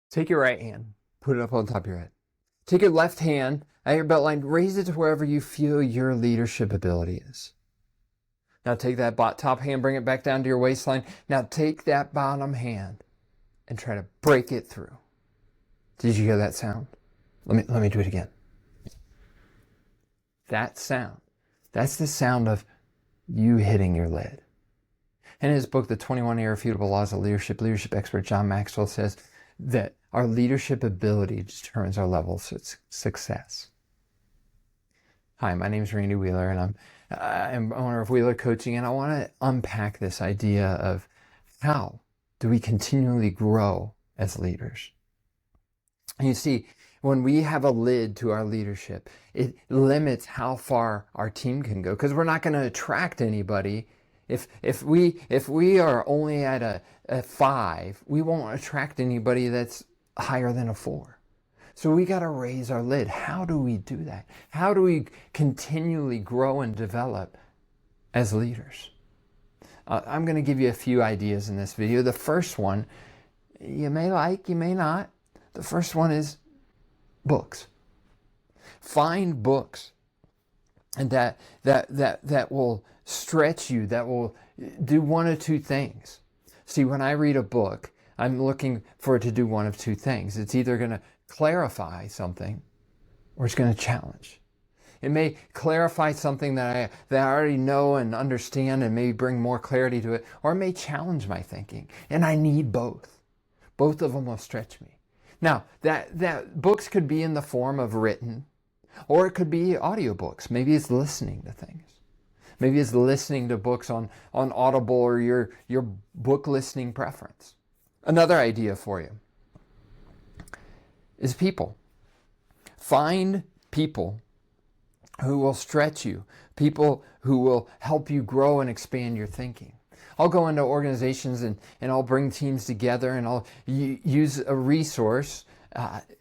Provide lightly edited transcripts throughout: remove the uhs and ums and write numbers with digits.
Take your right hand, put it up on top of your head. Take your left hand at your belt line, raise it to wherever you feel your leadership ability is. Now take that top hand, bring it back down to your waistline. Now take that bottom hand and try to break it through. Did you hear that sound? Let me do it again. That sound, that's the sound of you hitting your lid. In his book, The 21 Irrefutable Laws of Leadership, leadership expert John Maxwell says that our leadership ability determines our levels of success. Hi, my name is Randy Wheeler, and I'm owner of Wheeler Coaching, and I want to unpack this idea of how do we continually grow as leaders. And you see, when we have a lid to our leadership, it limits how far our team can go, because we're not going to attract anybody. If we are only at a 5, we won't attract anybody that's higher than a 4. So we got to raise our lid. How do we do that? How do we continually grow and develop as leaders? I'm going to give you a few ideas in this video. The first one, you may like, you may not. The first one is books. Find books and that will stretch you, that will do one of two things. See, when I read a book, I'm looking for it to do one of two things. It's either going to clarify something or it's going to challenge. It may clarify something that I already know and understand and maybe bring more clarity to it, or it may challenge my thinking. And I need both. Both of them will stretch me. Now, that books could be in the form of written, or it could be audiobooks. Maybe it's listening to things. Maybe it's listening to books on Audible or your book listening preference. Another idea for you is people. Find people who will stretch you, people who will help you grow and expand your thinking. I'll go into organizations and I'll bring teams together and I'll use a resource,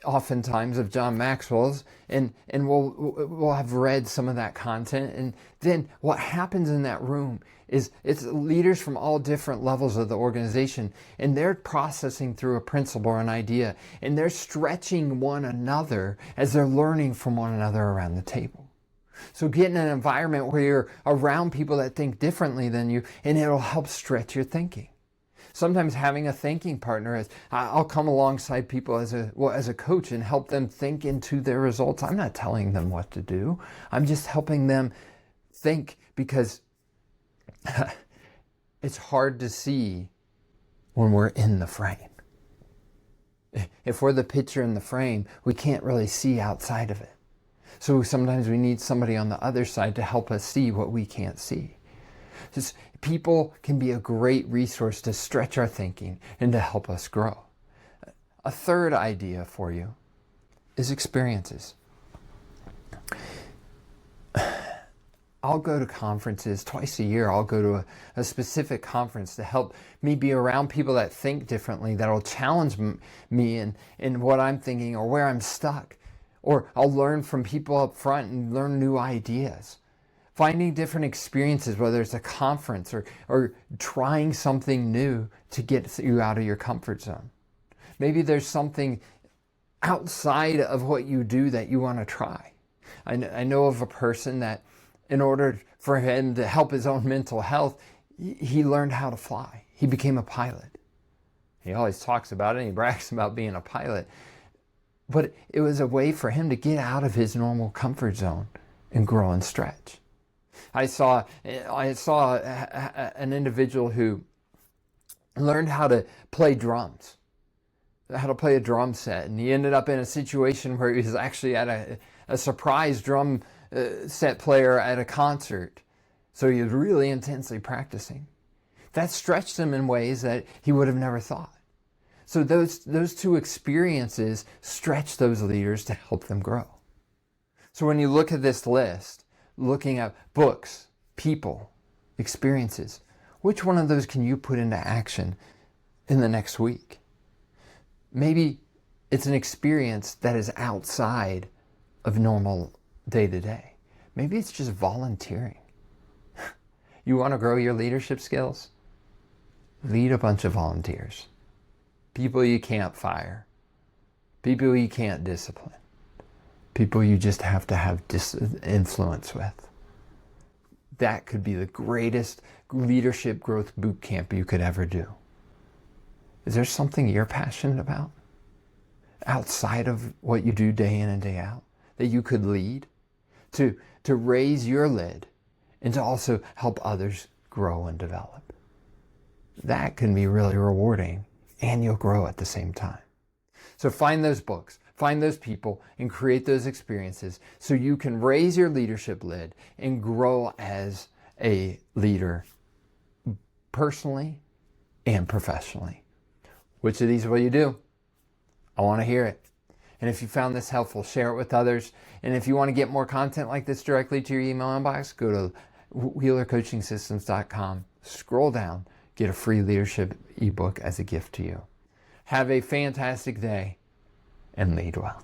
oftentimes of John Maxwell's, and we'll have read some of that content. And then what happens in that room is it's leaders from all different levels of the organization, and they're processing through a principle or an idea, and they're stretching one another as they're learning from one another around the table. So get in an environment where you're around people that think differently than you, and it'll help stretch your thinking. Sometimes having a thinking partner is, I'll come alongside people as a coach and help them think into their results. I'm not telling them what to do. I'm just helping them think, because it's hard to see when we're in the frame. If we're the picture in the frame, we can't really see outside of it. So sometimes we need somebody on the other side to help us see what we can't see. Just, people can be a great resource to stretch our thinking and to help us grow. A third idea for you is experiences. I'll go to conferences twice a year. I'll go to a specific conference to help me be around people that think differently, that will challenge me in what I'm thinking or where I'm stuck. Or I'll learn from people up front and learn new ideas. Finding different experiences, whether it's a conference or trying something new to get you out of your comfort zone. Maybe there's something outside of what you do that you want to try. I know of a person that, in order for him to help his own mental health, he learned how to fly. He became a pilot. He always talks about it and he brags about being a pilot. But it was a way for him to get out of his normal comfort zone and grow and stretch. I saw an individual who learned how to play drums, how to play a drum set, and he ended up in a situation where he was actually at a surprise drum set player at a concert. So he was really intensely practicing. That stretched him in ways that he would have never thought. So those two experiences stretch those leaders to help them grow. So when you look at this list, looking at books, people, experiences, which one of those can you put into action in the next week? Maybe it's an experience that is outside of normal day-to-day. Maybe it's just volunteering. You want to grow your leadership skills? Lead a bunch of volunteers. People you can't fire. people you can't discipline, people you just have to have influence with. That could be the greatest leadership growth boot camp you could ever do. Is there something you're passionate about outside of what you do day in and day out that you could lead to raise your lid and to also help others grow and develop? That can be really rewarding, and you'll grow at the same time. So find those books, find those people, and create those experiences so you can raise your leadership lid and grow as a leader personally and professionally. Which of these will you do? I want to hear it. And if you found this helpful, share it with others. And if you want to get more content like this directly to your email inbox, go to wheelercoachingsystems.com, scroll down, get a free leadership ebook as a gift to you. Have a fantastic day and lead well.